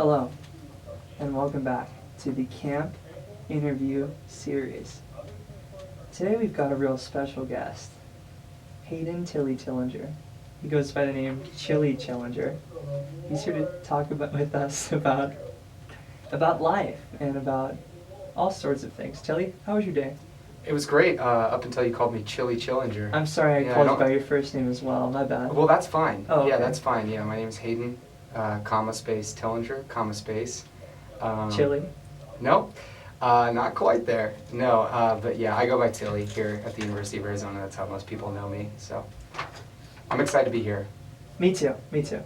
Hello, and welcome back to the KAMP interview series. Today we've got a real special guest, Hayden Tillinger. He goes by the name Chili Chillinger. He's here to talk with us about life and about all sorts of things. Tilly, how was your day? It was great up until you called me Chili Chillinger. I'm sorry I called you by your first name as well. My bad. Well, that's fine. Oh, okay. Yeah, that's fine. Yeah, my name is Hayden, comma space Tillinger, comma space. Chili? Nope, not quite there. No, but yeah, I go by Tilly here at the University of Arizona. That's how most people know me. So I'm excited to be here. Me too.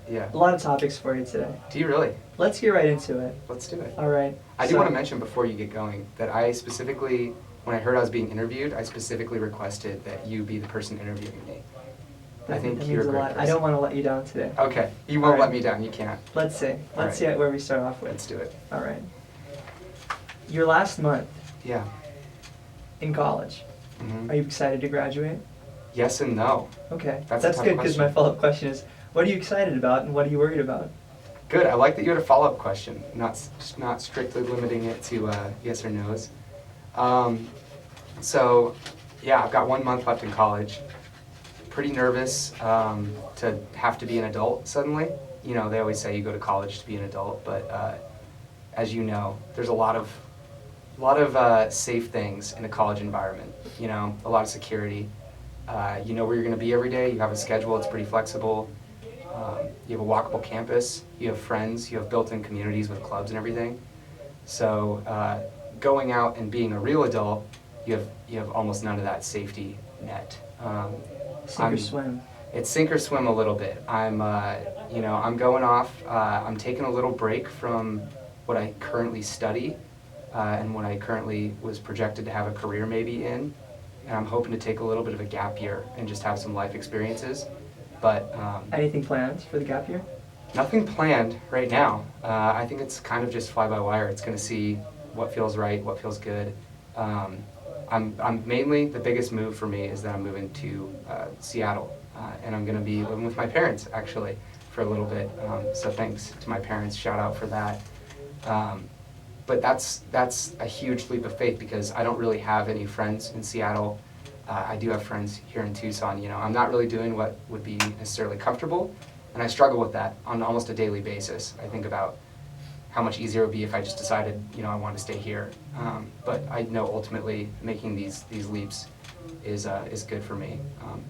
Yeah. A lot of topics for you today. Do you really? Let's get right into it. Let's do it. All right. I do want to mention before you get going that I specifically, when I heard I was being interviewed, I specifically requested that you be the person interviewing me. I think that you're a means great lot. person. I don't want to let you down today. Okay, you won't All let right. me down. You can't. Let's see. Let's see where we start off with. Let's do it. All right. Your last month Yeah. in college. Mm-hmm. Are you excited to graduate? Yes and no. Okay. That's a tough good because my question. follow-up question is, what are you excited about and what are you worried about? Good. I like that you had a follow-up question, not strictly limiting it to yes or no's. So, yeah, I've got 1 month left in college. Pretty nervous to have to be an adult suddenly. You know, they always say you go to college to be an adult, but as you know, there's a lot of safe things in a college environment. You know, a lot of security. You know where you're going to be every day. You have a schedule. It's pretty flexible. You have a walkable campus. You have friends. You have built-in communities with clubs and everything. So going out and being a real adult, you have almost none of that safety net. Sink or swim. It's sink or swim a little bit. I'm going off. I'm taking a little break from what I currently study and what I currently was projected to have a career maybe in. And I'm hoping to take a little bit of a gap year and just have some life experiences. But Anything planned for the gap year? nothing planned right now. I think it's kind of just fly by wire. It's going to see what feels right, what feels good. I'm mainly, the biggest move for me is that I'm moving to Seattle, and I'm going to be living with my parents actually for a little bit. So thanks to my parents, shout out for that. But that's a huge leap of faith because I don't really have any friends in Seattle. I do have friends here in Tucson. You know, I'm not really doing what would be necessarily comfortable, and I struggle with that on almost a daily basis. I think about how much easier it would be if I just decided, you know, I want to stay here. But I know ultimately making these leaps is good for me.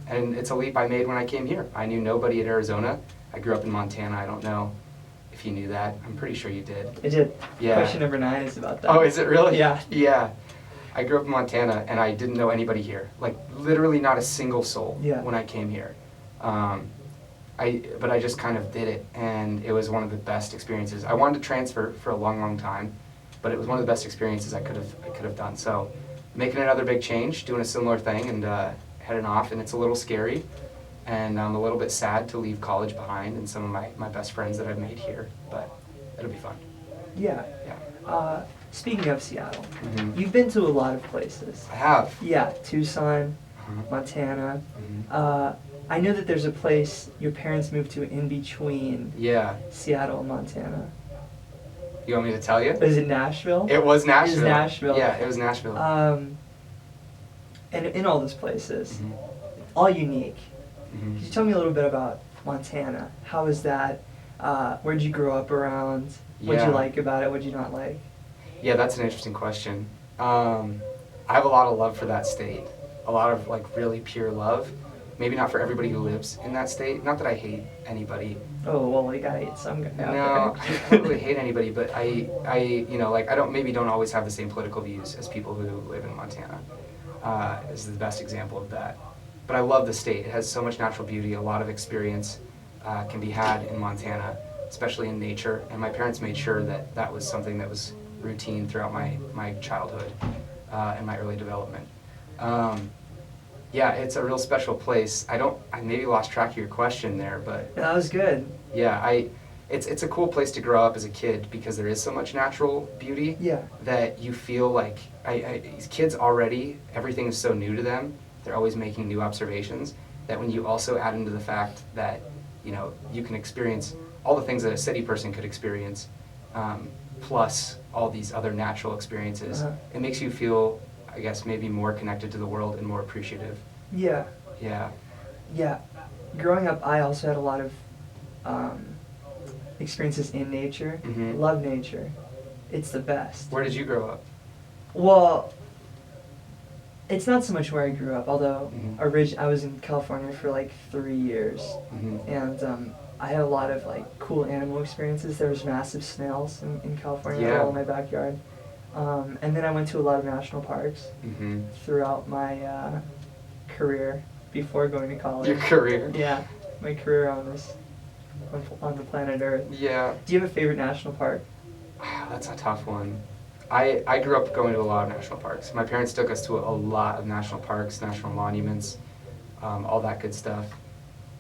And it's a leap I made when I came here. I knew nobody at Arizona. I grew up in Montana. I don't know if you knew that. I'm pretty sure you did. I did. Yeah. Question number 9 is about that. Oh, is it really? Yeah. Yeah. I grew up in Montana and I didn't know anybody here. Like literally not a single soul when I came here. But I just kind of did it, and it was one of the best experiences. I wanted to transfer for a long time, but it was one of the best experiences I could have done. So, making another big change, doing a similar thing, and heading off, and it's a little scary, and I'm a little bit sad to leave college behind and some of my best friends that I've made here, but it'll be fun. Yeah. Yeah. Speaking of Seattle, Mm-hmm. you've been to a lot of places. I have. Yeah, Tucson, Uh-huh. Montana. Mm-hmm. I know that there's a place your parents moved to in between Yeah. Seattle and Montana. You want me to tell you? Is it Nashville? It was Nashville. It was Nashville. Yeah, it was Nashville. And in all those places, Mm-hmm. all unique. Mm-hmm. Could you tell me a little bit about Montana? How was that? Where'd you grow up around? What'd you Yeah. like about it? What'd you not like? Yeah, that's an interesting question. I have a lot of love for that state. A lot of like really pure love. Maybe not for everybody who lives in that state. Not that I hate anybody. Oh, well, you gotta hate some guy out No, there. I don't really hate anybody, but I you know, like I don't always have the same political views as people who live in Montana. Is the best example of that. But I love the state. It has so much natural beauty. A lot of experience can be had in Montana, especially in nature. And my parents made sure that that was something that was routine throughout my childhood and my early development. Yeah, it's a real special place. I maybe lost track of your question there, but That was good. yeah, it's a cool place to grow up as a kid because there is so much natural beauty Yeah. that you feel like these kids already, everything is so new to them. They're always making new observations that when you also add into the fact that, you know, you can experience all the things that a city person could experience plus all these other natural experiences, it makes you feel, I guess, maybe more connected to the world and more appreciative. Yeah. Yeah. Yeah. Growing up, I also had a lot of experiences in nature. Mhm. Love nature. It's the best. Where did you grow up? Well, it's not so much where I grew up, although Mhm. I was in California for like 3 years, Mhm. and I had a lot of like cool animal experiences. There was massive snails in California Yeah. all in my backyard, and then I went to a lot of national parks Mhm. throughout my career before going to college. Your career. Yeah, my career on the planet Earth. Yeah. Do you have a favorite national park? That's a tough one. I grew up going to a lot of national parks. My parents took us to a lot of national parks, national monuments, all that good stuff.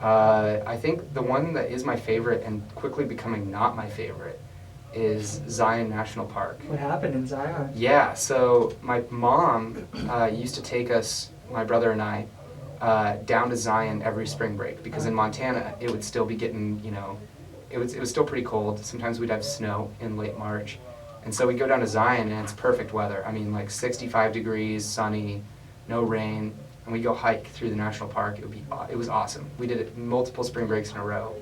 I think the one that is my favorite and quickly becoming not my favorite is Zion National Park. What happened in Zion? Yeah, so my mom used to take us, my brother and I, down to Zion every spring break because in Montana it would still be getting, it was still pretty cold. Sometimes we'd have snow in late March. And so we'd go down to Zion and it's perfect weather. I mean, like 65 degrees, sunny, no rain, and we'd go hike through the national park. It was awesome. We did it multiple spring breaks in a row.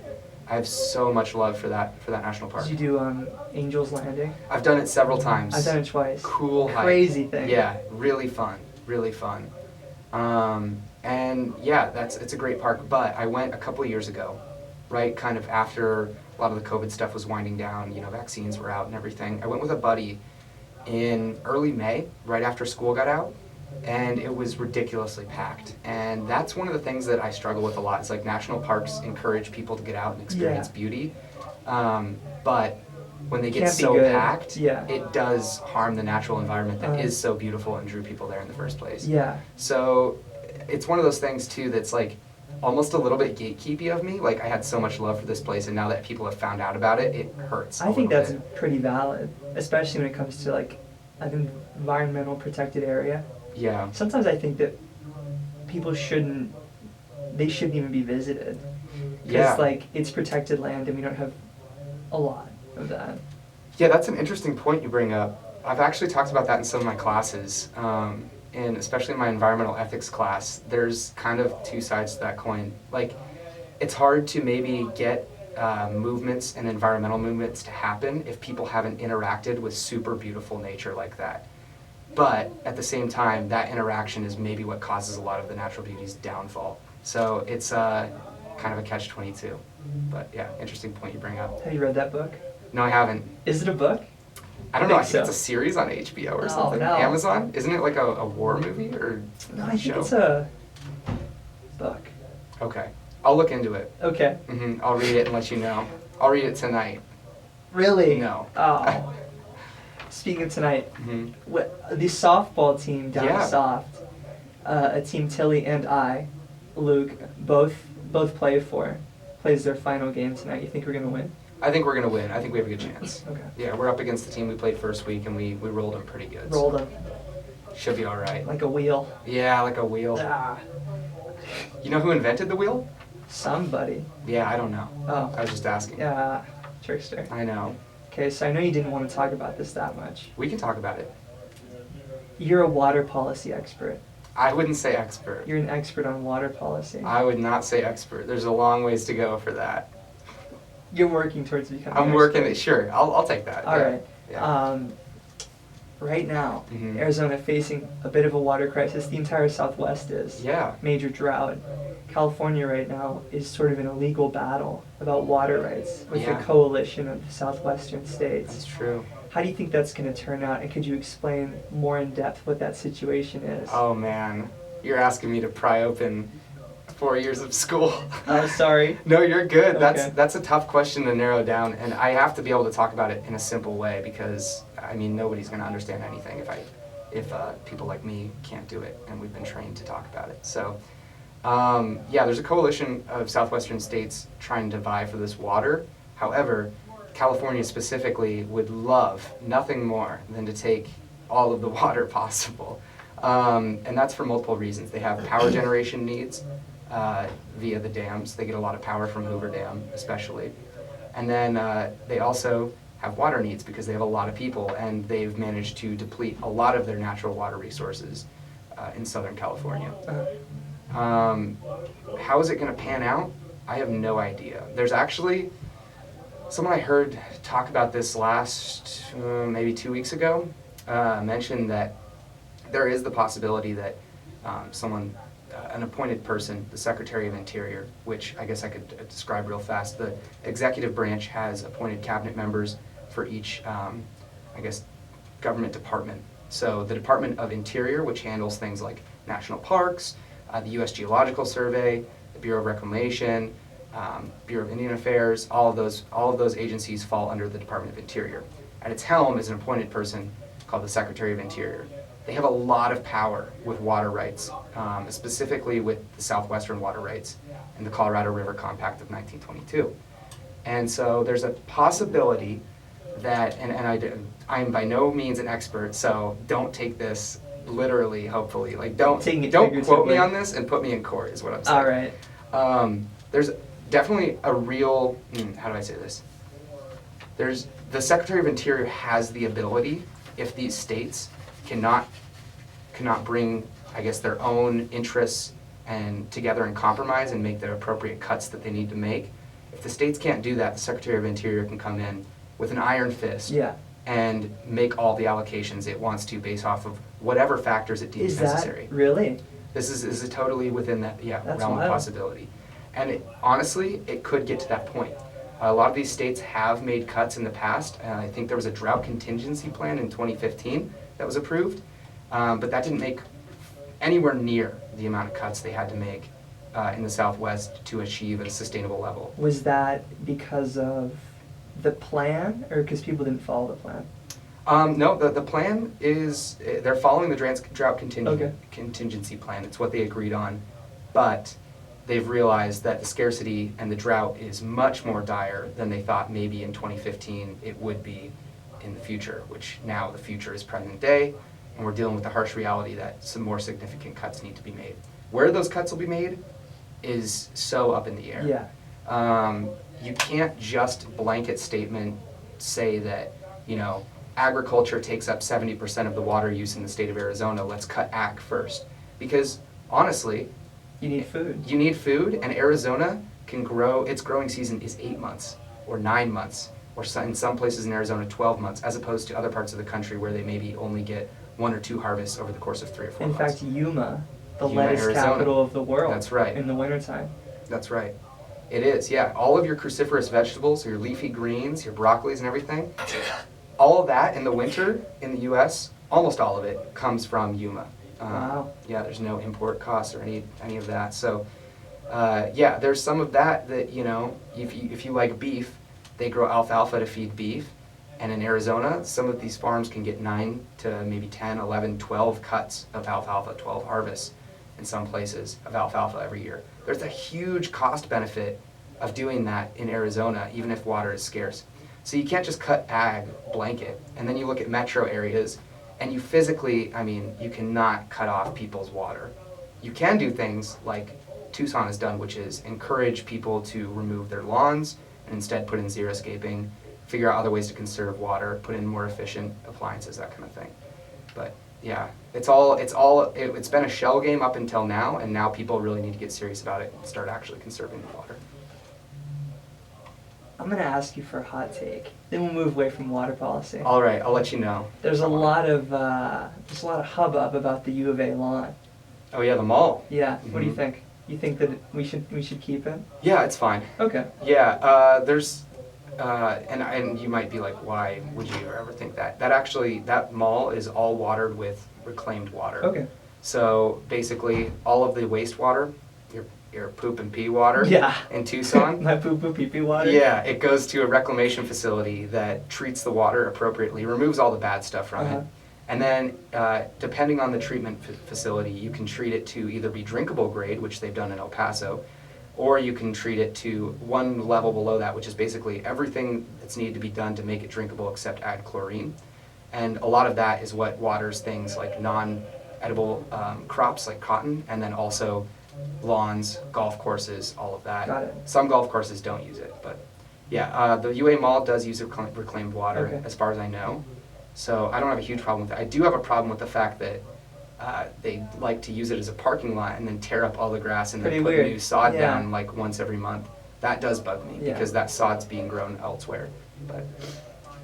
I have so much love for that national park. Did you do Angel's Landing? I've done it several times. I've done it twice. Cool hike. Crazy thing. Yeah, really fun, really fun. And yeah, it's a great park. But I went a couple years ago, right, kind of after a lot of the COVID stuff was winding down. Vaccines were out and everything. I went with a buddy in early May, right after school got out, and it was ridiculously packed. And that's one of the things that I struggle with a lot. It's like national parks encourage people to get out and experience beauty, but when they get so packed, it does harm the natural environment that is so beautiful and drew people there in the first place. Yeah. So it's one of those things too that's like almost a little bit gatekeepy of me. Like I had so much love for this place, and now that people have found out about it, it hurts. I think that's pretty valid, especially when it comes to like an environmental protected area. Yeah. Sometimes I think that people shouldn't even be visited. Because like it's protected land and we don't have a lot of that. Yeah, that's an interesting point you bring up. I've actually talked about that in some of my classes, and especially in my environmental ethics class. There's kind of two sides to that coin. Like, it's hard to maybe get movements and environmental movements to happen if people haven't interacted with super beautiful nature like that. But at the same time, that interaction is maybe what causes a lot of the natural beauty's downfall. So it's kind of a catch-22. But yeah, interesting point you bring up. Have you read that book? No, I haven't. Is it a book? I don't know. I think it's a series on HBO or something. No. Amazon? Isn't it like a war movie or No, I show? think it's a book. Okay. I'll look into it. Okay. I'll read it and let you know. I'll read it tonight. Really? No. Oh. Speaking of tonight, the softball team down soft, a team Tilly and Luke, both plays their final game tonight. You think we're going to win? I think we're going to win. I think we have a good chance. Okay. Yeah, we're up against the team we played first week, and we rolled them pretty good. Rolled them. Should be all right. Like a wheel. Yeah, like a wheel. Ah. You know who invented the wheel? Somebody. Yeah, I don't know. Oh. I was just asking. Yeah, trickster. I know. Okay, so I know you didn't want to talk about this that much. We can talk about it. You're a water policy expert. I wouldn't say expert. You're an expert on water policy. I would not say expert. There's a long ways to go for that. You're working towards becoming I'm working it. Sure, I'll take that. All right. Yeah. Right now, Arizona facing a bit of a water crisis. The entire Southwest is. Yeah. Major drought. California right now is sort of in a legal battle about water rights with the coalition of southwestern states. That's true. How do you think that's going to turn out, and could you explain more in depth what that situation is? Oh man, you're asking me to pry open 4 years of school. I'm sorry. No, you're good. Okay. That's a tough question to narrow down, and I have to be able to talk about it in a simple way because I mean nobody's going to understand anything if people like me can't do it, and we've been trained to talk about it. So. There's a coalition of southwestern states trying to vie for this water. However, California specifically would love nothing more than to take all of the water possible. And that's for multiple reasons. They have power generation needs via the dams. They get a lot of power from Hoover Dam, especially. And then they also have water needs because they have a lot of people, and they've managed to deplete a lot of their natural water resources in Southern California. How is it going to pan out? I have no idea. There's actually someone I heard talk about this last maybe 2 weeks ago, mentioned that there is the possibility that an appointed person, the Secretary of Interior, which I guess I could describe real fast. The executive branch has appointed cabinet members for each, government department. So the Department of Interior, which handles things like national parks, the U.S. Geological Survey, the Bureau of Reclamation, Bureau of Indian Affairs, all of those agencies fall under the Department of Interior. At its helm is an appointed person called the Secretary of Interior. They have a lot of power with water rights, specifically with the Southwestern water rights and the Colorado River Compact of 1922. And so there's a possibility that, and I am by no means an expert, so don't take this literally, hopefully. Like, don't quote me on this and put me in court, is what I'm saying. All right. There's definitely a real, how do I say this? The Secretary of Interior has the ability, if these states cannot bring, I guess, their own interests and together and compromise and make the appropriate cuts that they need to make. If the states can't do that, the Secretary of Interior can come in with an iron fist and make all the allocations it wants to based off of whatever factors it deems necessary. Is that really? This is totally within that That's realm wild. of possibility. And honestly, it could get to that point. A lot of these states have made cuts in the past. I think there was a drought contingency plan in 2015 that was approved, but that didn't make anywhere near the amount of cuts they had to make in the Southwest to achieve a sustainable level. Was that because of the plan, or because people didn't follow the plan? No, the plan is, they're following the drought Okay. contingency plan. It's what they agreed on, but they've realized that the scarcity and the drought is much more dire than they thought maybe in 2015 it would be in the future, which now the future is present day, and we're dealing with the harsh reality that some more significant cuts need to be made. Where those cuts will be made is so up in the air. Yeah. You can't just blanket statement say that, agriculture takes up 70% of the water use in the state of Arizona, let's cut ag first. Because honestly, You need food. you need food, and Arizona can grow, its growing season is 8 months or 9 months, or in some places in Arizona 12 months, as opposed to other parts of the country where they maybe only get 1 or 2 harvests over the course of 3 or 4 In months. fact, Yuma, the Yuma, lettuce Arizona. capital of the world. That's right. In the wintertime. That's right. It is, yeah. All of your cruciferous vegetables, your leafy greens, your broccolis and everything, all of that in the winter in the U.S., almost all of it comes from Yuma. Wow. Yeah, there's no import costs or any of that. So, there's some of that if you like beef, they grow alfalfa to feed beef. And in Arizona, some of these farms can get 9 to maybe 10, 11, 12 cuts of alfalfa, 12 harvests in some places of alfalfa every year. There's a huge cost benefit of doing that in Arizona, even if water is scarce. So you can't just cut ag blanket. And then you look at metro areas, and you physically, you cannot cut off people's water. You can do things like Tucson has done, which is encourage people to remove their lawns and instead put in xeriscaping, figure out other ways to conserve water, put in more efficient appliances, that kind of thing. But yeah, it's been a shell game up until now, and now people really need to get serious about it and start actually conserving the water. I'm going to ask you for a hot take. Then we'll move away from water policy. All right, I'll let you know. There's a lot of hubbub about the U of A lawn. Oh yeah, the mall. Yeah. What do you Mhm. think? You think that we should keep it? Yeah, it's fine. Okay. Yeah, there's, and you might be like, why would you ever think that? That mall is all watered with reclaimed water. Okay. So basically, all of the wastewater, your poop and pee water Yeah. in Tucson, My poo poo pee pee water. yeah, it goes to a reclamation facility that treats the water appropriately, removes all the bad stuff from Uh-huh. it. And then, depending on the treatment facility, you can treat it to either be drinkable grade, which they've done in El Paso, or you can treat it to one level below that, which is basically everything that's needed to be done to make it drinkable except add chlorine. And a lot of that is what waters things like non-edible crops like cotton, and then also lawns, golf courses, all of that. Got it. Some golf courses don't use it, but Yeah, the UA Mall does use reclaimed water, Okay. as far as I know. So I don't have a huge problem with that. I do have a problem with the fact that they like to use it as a parking lot and then tear up all the grass and Pretty then put weird. new sod Yeah. down like once every month. That does bug me Yeah. because that sod's being grown elsewhere. But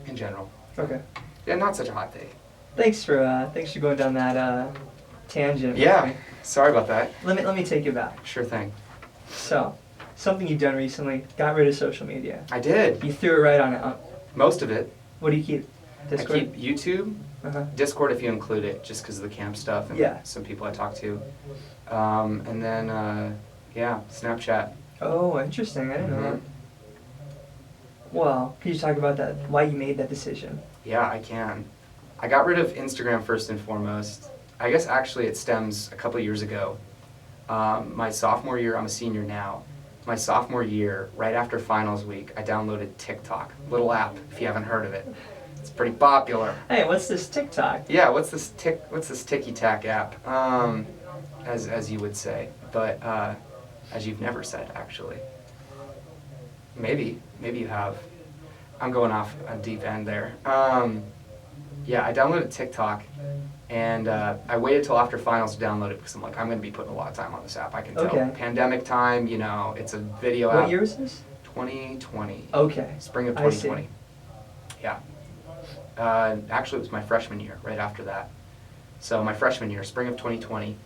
in general, Okay. yeah, not such a hot day. Thanks for going down that tangent. with Yeah, me. sorry about that. Let me take you back. Sure thing. So, something you've done recently, got rid of social media. I did. You threw it right on it. Most of it. What do you keep? Discord? I keep YouTube, Uh-huh. Discord if you include it, just because of the camp stuff and Yeah. some people I talk to. And then, yeah, Snapchat. Oh, interesting. I didn't know that. Mhm. Well, can you talk about that? Why you made that decision? Yeah, I can. I got rid of Instagram first and foremost. I guess actually it stems a couple years ago. My sophomore year, I'm a senior now. My sophomore year, right after finals week, I downloaded TikTok, little app if you haven't heard of it. It's pretty popular. Hey, what's this TikTok? Yeah, what's this ticky tack app? As you would say, but as you've never said actually. Maybe you have. I'm going off a deep end there. Yeah, I downloaded TikTok, and I waited till after finals to download it because I'm like, I'm going to be putting a lot of time on this app. I can tell. Okay. Pandemic time, you know, it's a video app. What year is this? 2020. Okay. Spring of I see. 2020. Yeah. Actually, it was my freshman year, right after that. So my freshman year, spring of 2020.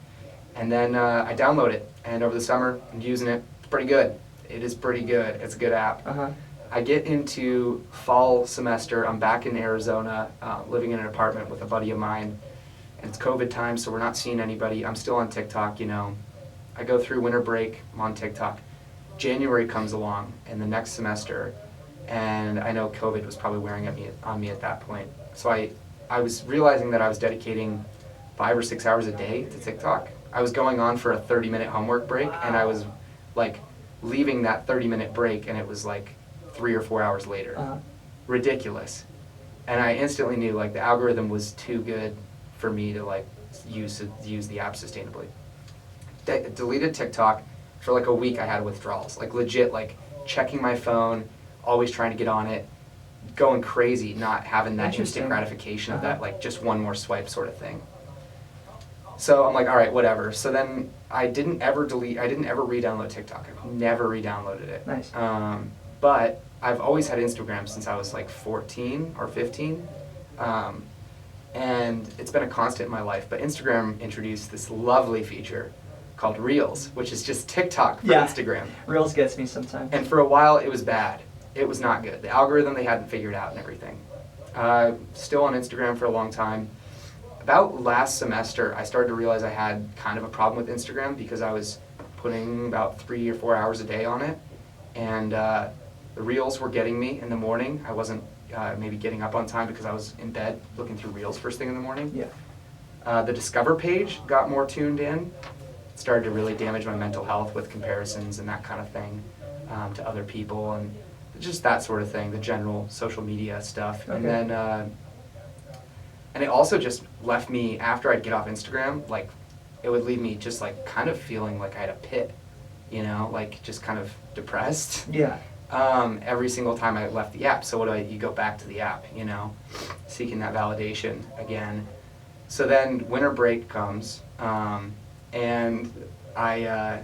And then I download it, and over the summer, I'm using it. It's pretty good. It is pretty good. It's a good app. Uh-huh. I get into fall semester. I'm back in Arizona, living in an apartment with a buddy of mine. And it's COVID time, so we're not seeing anybody. I'm still on TikTok, you know. I go through winter break. I'm on TikTok. January comes along, and the next semester, and I know COVID was probably wearing on me at that point. So I was realizing that I was dedicating 5 or 6 hours a day to TikTok. I was going on for a 30-minute homework break, and I was like leaving that 30-minute break, and it was like 3 or 4 hours later. Uh-huh. Ridiculous. And I instantly knew like the algorithm was too good for me to like use the app sustainably. Deleted TikTok. For like a week I had withdrawals, like legit, like checking my phone, always trying to get on it, going crazy, not having that Interesting. instant gratification of Uh-huh. that like just one more swipe sort of thing. So I'm like, all right, whatever. So then I didn't ever re-download TikTok. I've never re-downloaded it. Nice. But I've always had Instagram since I was like 14 or 15. And it's been a constant in my life. But Instagram introduced this lovely feature called Reels, which is just TikTok for Yeah. Instagram. Reels gets me sometimes. And for a while, it was bad. It was not good. The algorithm they hadn't figured out and everything. Still on Instagram for a long time. About last semester, I started to realize I had kind of a problem with Instagram because I was putting about 3 or 4 hours a day on it. And the Reels were getting me in the morning. I wasn't maybe getting up on time because I was in bed looking through Reels first thing in the morning. Yeah. The Discover page got more tuned in. It started to really damage my mental health with comparisons and that kind of thing to other people and just that sort of thing, the general social media stuff. Okay. And then, and it also just left me, after I'd get off Instagram, like it would leave me just like kind of feeling like I had a pit, you know, like just kind of depressed. Yeah. Every single time I left the app. So you go back to the app, you know, seeking that validation again. So then winter break comes, and I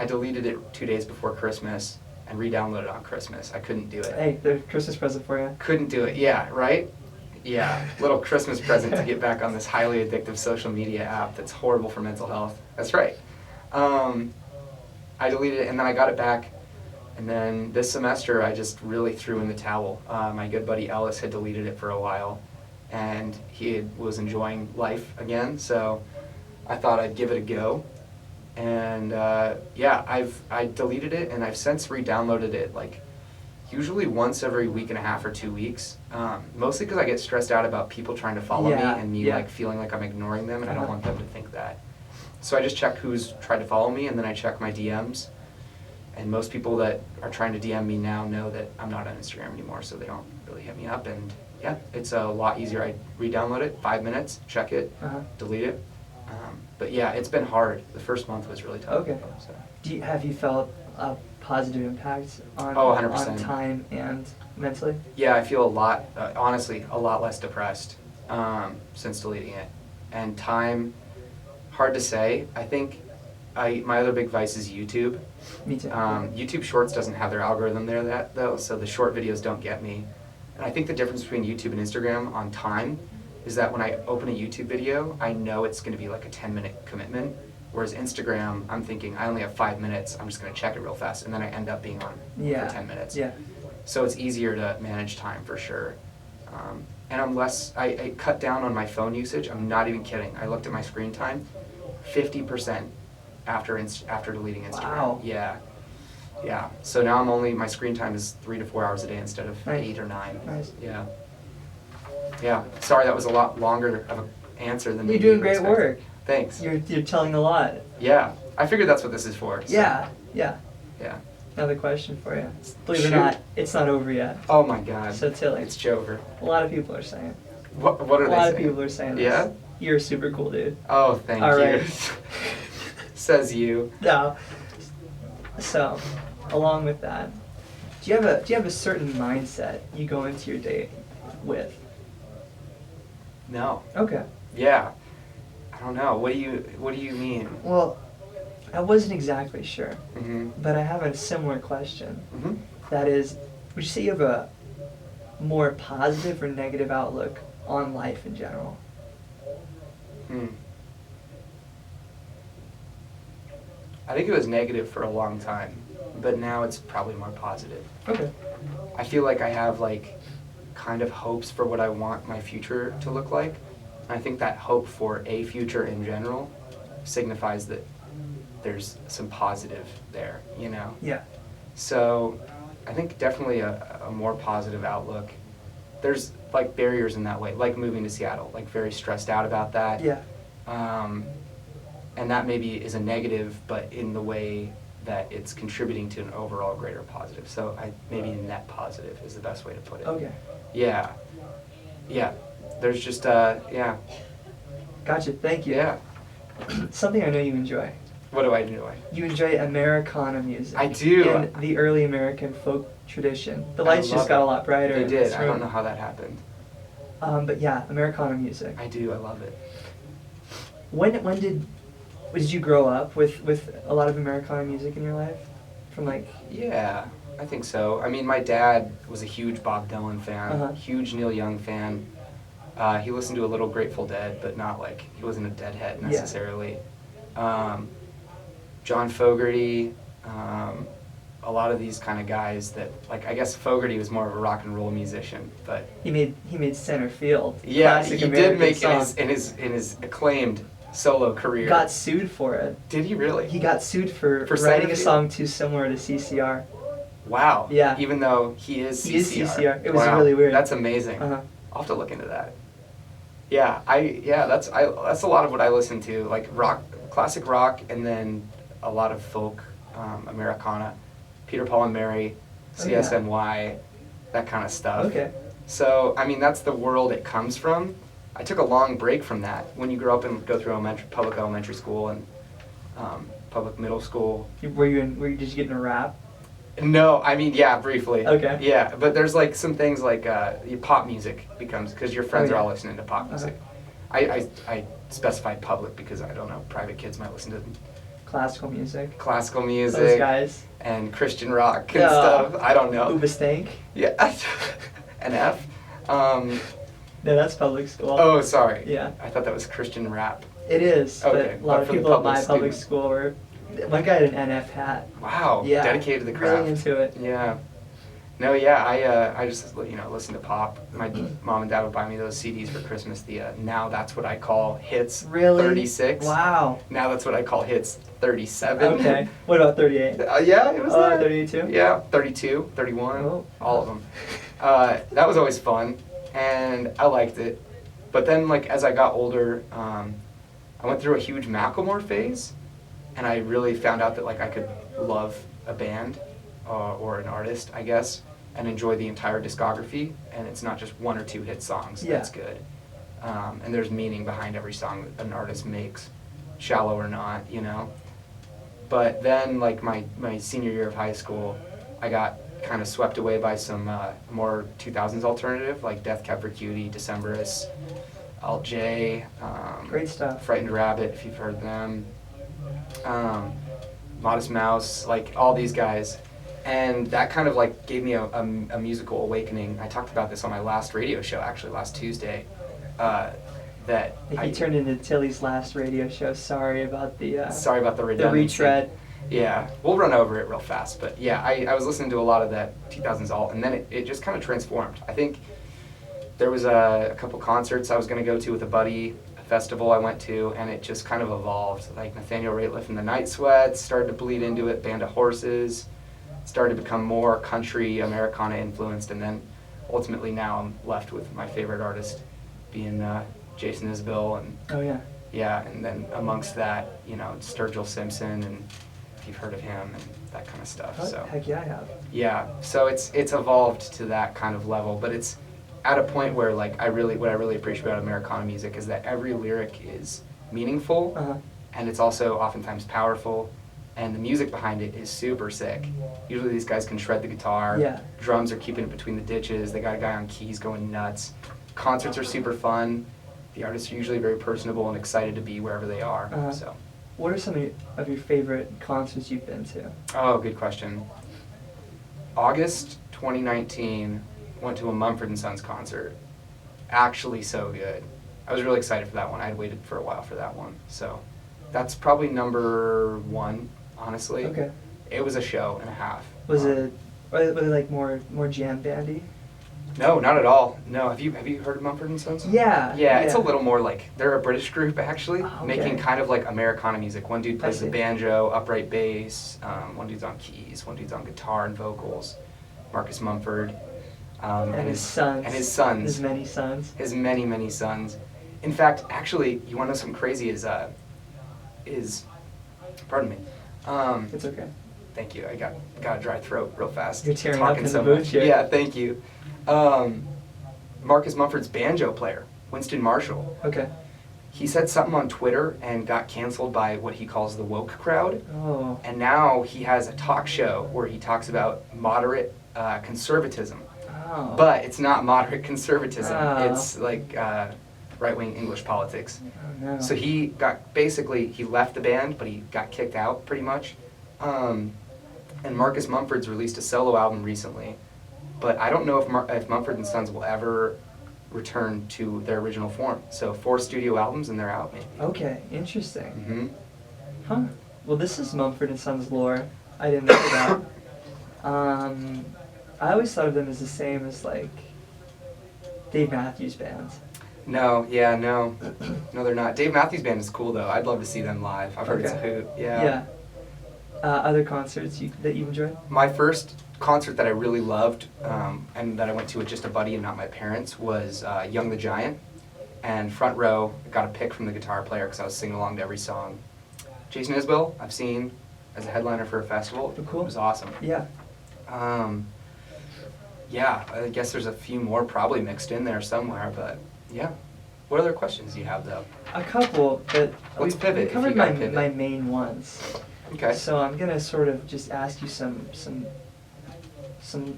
deleted it 2 days before Christmas and re-downloaded it on Christmas. I couldn't do it. Hey, the Christmas present for you. Couldn't do it. Yeah, right? Yeah, little Christmas present to get back on this highly addictive social media app that's horrible for mental health. That's right. I deleted it and then I got it back. And then this semester I just really threw in the towel. My good buddy Ellis had deleted it for a while and he was enjoying life again, so I thought I'd give it a go. And yeah, I deleted it and I've since re-downloaded it like usually once every week and a half or 2 weeks, mostly because I get stressed out about people trying to follow me and me like feeling like I'm ignoring them and I don't want them to think that. So I just check who's tried to follow me and then I check my DMs. And most people that are trying to DM me now know that I'm not on Instagram anymore, so they don't really hit me up. And yeah, it's a lot easier. I re-download it, 5 minutes, check it, delete it. But yeah, it's been hard. The first month was really tough. Okay. So. Have you felt a positive impact on, Oh, on 100%. time and mentally? Yeah, I feel a lot, honestly, a lot less depressed since deleting it. And time, hard to say. I think my other big vice is YouTube. Me too. YouTube Shorts doesn't have their algorithm there though, so the short videos don't get me. And I think the difference between YouTube and Instagram on time is that when I open a YouTube video, I know it's going to be like a 10-minute commitment. Whereas Instagram, I'm thinking I only have 5 minutes, I'm just going to check it real fast, and then I end up being on for 10 minutes. Yeah. So it's easier to manage time for sure. And I cut down on my phone usage. I'm not even kidding. I looked at my screen time, 50% after deleting Instagram. Wow. Yeah. Yeah. So now my screen time is 3 to 4 hours a day instead of Nice. 8 or 9. Nice. Yeah. Yeah. Sorry, that was a lot longer of an answer than You're maybe doing you great expected. work. Thanks. You're telling a lot. Yeah. I figured that's what this is for. So. Yeah. Yeah. Yeah. Another question for you. Believe it Shoot. or not, it's not over yet. Oh my God. So Tilly, It's Jover. a lot of people are saying. What are A they saying? lot of people are saying this. Yeah? You're a super cool dude. Oh, thank All you. right. Says you. No. So, along with that, do you have a certain mindset you go into your day with? No. Okay. Yeah. I don't know. What do you mean? Well, I wasn't exactly sure, Mm-hmm. but I have a similar question. Mm-hmm. That is, would you say you have a more positive or negative outlook on life in general? I think it was negative for a long time, but now it's probably more positive. Okay. I feel like I have kind of hopes for what I want my future to look like. And I think that hope for a future in general signifies that there's some positive there, you know? Yeah. So I think definitely a more positive outlook. There's barriers in that way, like moving to Seattle, very stressed out about that. Yeah. And that maybe is a negative, but in the way that it's contributing to an overall greater positive. So maybe a net positive is the best way to put it. Okay. Yeah. Yeah. There's just, yeah. Gotcha. Thank you. Yeah. Something I know you enjoy. What do I enjoy? You enjoy Americana music. I do. And the early American folk tradition. The I lights love just got it. a lot brighter. They in did. this I don't room. know how that happened. But yeah, Americana music. I do. I love it. When did you grow up with a lot of Americana music in your life? From Yeah, I think so. I mean, my dad was a huge Bob Dylan fan, Uh-huh. huge Neil Young fan. He listened to a little Grateful Dead, but not he wasn't a Deadhead Yeah. necessarily. John Fogerty, a lot of these kind of guys that, I guess Fogerty was more of a rock and roll musician, but he made Center Field. yeah, Classic he American did make song. in his acclaimed solo career. Got sued for it. Did he really? He got sued for For writing Center a Field? song too similar to CCR. Wow. Yeah. Even though he is CCR. He is CCR. It was Wow. really weird. That's amazing. Uh-huh. I'll have to look into that. Yeah, that's a lot of what I listen to, rock, classic rock, and then a lot of folk, Americana, Peter, Paul and Mary, Oh, yeah. CSNY, that kind of stuff. Okay. So, I mean, that's the world it comes from. I took a long break from that. When you grow up and go through public elementary school and public middle school. Were you just getting a rap? No, I mean, yeah, briefly. Okay. Yeah, but there's some things pop music becomes, because your friends Oh, yeah. are all listening to pop music. I specified public because I don't know, private kids might listen to Classical music. classical Those music guys. and Christian rock and Yeah. stuff. I don't know. Uba Stank. Yeah, an F. No, that's public school. Oh, sorry. Yeah. I thought that was Christian rap. It is, Okay, but a lot but of for the people at public my public student. school were. One guy had an NF hat. Wow. Yeah. Dedicated to the craft. Really into it. Yeah. No, yeah, I just listen to pop. My mom and dad would buy me those CDs for Christmas. The Now That's What I Call Hits Really? 36. Wow. Now That's What I Call Hits 37. Okay. What about 38? Yeah, it was there. 32? Yeah, 32, 31, Oh. all of them. That was always fun, and I liked it. But then, as I got older, I went through a huge Macklemore phase, and I really found out that I could love a band or an artist, I guess, and enjoy the entire discography, and it's not just one or two hit songs. Yeah. That's good. And there's meaning behind every song that an artist makes. shallow or not, you know. But then, like, my senior year of high school, I got kind of swept away by some more 2000s alternative, like Death Cab for Cutie, Decemberists, Alt J, Great stuff. Frightened Rabbit, if you've heard them, Modest Mouse, like all these guys. And that kind of like gave me a musical awakening. I talked about this on my last radio show, actually, last Tuesday. He turned into Tilly's last radio show. Sorry about the redundancy. The retread. Yeah, we'll run over it real fast. But yeah, I was listening to a lot of that 2000s alt, and then it just kind of transformed. I think there was a couple concerts I was going to go to with a buddy, a festival I went to, and it just kind of evolved. Like Nathaniel Rateliff and the Night Sweats started to bleed into it, Band of Horses started to become more country Americana influenced, and then ultimately now I'm left with my favorite artist being Jason Isbell, and and then amongst that, you know, Sturgill Simpson, and if you've heard of him and that kind of stuff. So heck yeah, I have. Yeah, so it's evolved to that kind of level, but it's at a point where like what I really appreciate about Americana music is that every lyric is meaningful, and it's also oftentimes powerful. And the music behind it is super sick. Usually these guys can shred the guitar. Yeah. Drums are keeping it between the ditches. They got a guy on keys going nuts. Concerts are super fun. The artists are usually very personable and excited to be wherever they are. So. What are some of your favorite concerts you've been to? Oh, good question. August 2019, went to a Mumford & Sons concert. Actually so good. I was really excited for that one. I had waited for a while for that one. So that's probably number one. Honestly, okay. It was a show and a half. Was it like more jam bandy? No, not at all. No, have you heard of Mumford & Sons? Yeah. Yeah, it's a little more like, they're a British group actually, okay. making kind of like Americana music. One dude plays the banjo, upright bass, one dude's on keys, one dude's on guitar and vocals, Marcus Mumford. And his sons. And his sons. His many sons. His many, many sons. In fact, actually, you want to know something crazy pardon me. It's okay. Thank you. I got a dry throat real fast. You're tearing up in the booth here. Yeah, thank you. Marcus Mumford's banjo player, Winston Marshall. Okay. He said something on Twitter and got canceled by what he calls the woke crowd. Oh. And now he has a talk show where he talks about moderate conservatism. Oh. But it's not moderate conservatism. Oh. It's like right-wing English politics. Oh, no. So he left the band, but he got kicked out pretty much. And Marcus Mumford's released a solo album recently, but I don't know if Mumford & Sons will ever return to their original form. So 4 studio albums and they're out, maybe. Okay, interesting. Mm-hmm. Huh. Well, this is Mumford & Sons lore. I didn't know that. I always thought of them as the same as like Dave Matthews Band's. No, they're not. Dave Matthews Band is cool though. I'd love to see them live. I've heard it's a hoot. Yeah. Other concerts that you enjoyed? My first concert that I really loved, and that I went to with just a buddy and not my parents, was Young the Giant. And front row, I got a pick from the guitar player because I was singing along to every song. Jason Isbell, I've seen as a headliner for a festival. Oh, cool. It was awesome. Yeah. Yeah, I guess there's a few more probably mixed in there somewhere, but yeah. What other questions do you have though? A couple, but Let's pivot. We covered my main ones. Okay. So I'm gonna sort of just ask you some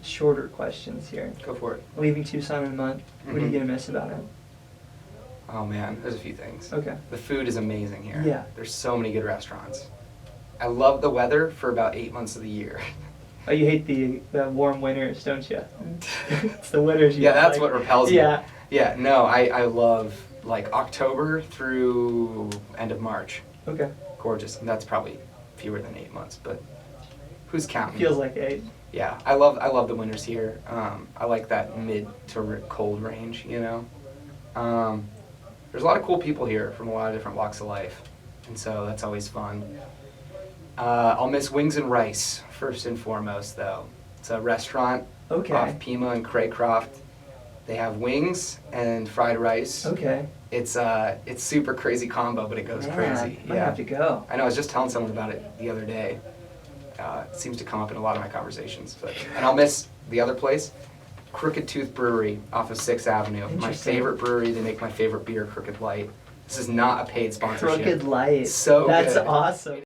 shorter questions here. Go for it. Leaving Tucson in a month, what are you gonna miss about it? Oh man, there's a few things. Okay. The food is amazing here. Yeah. There's so many good restaurants. I love the weather for about 8 months of the year. Oh, you hate the warm winters, don't you? It's the winters you Yeah, that's like. what repels me. Yeah. Yeah, no, I love like October through end of March. Okay. Gorgeous. And that's probably fewer than 8 months, but who's counting? Feels like 8. Yeah, I love the winters here. I like that mid to cold range, you know. There's a lot of cool people here from a lot of different walks of life, and so that's always fun. I'll miss Wings and Rice first and foremost, though. It's a restaurant off Pima and Craycroft. They have wings and fried rice. Okay. It's super crazy combo, but it goes crazy. I have to go. I know. I was just telling someone about it the other day. It seems to come up in a lot of my conversations. And I'll miss the other place, Crooked Tooth Brewery off of 6th Avenue. My favorite brewery. They make my favorite beer, Crooked Light. This is not a paid sponsorship. Crooked Light. So That's good. awesome.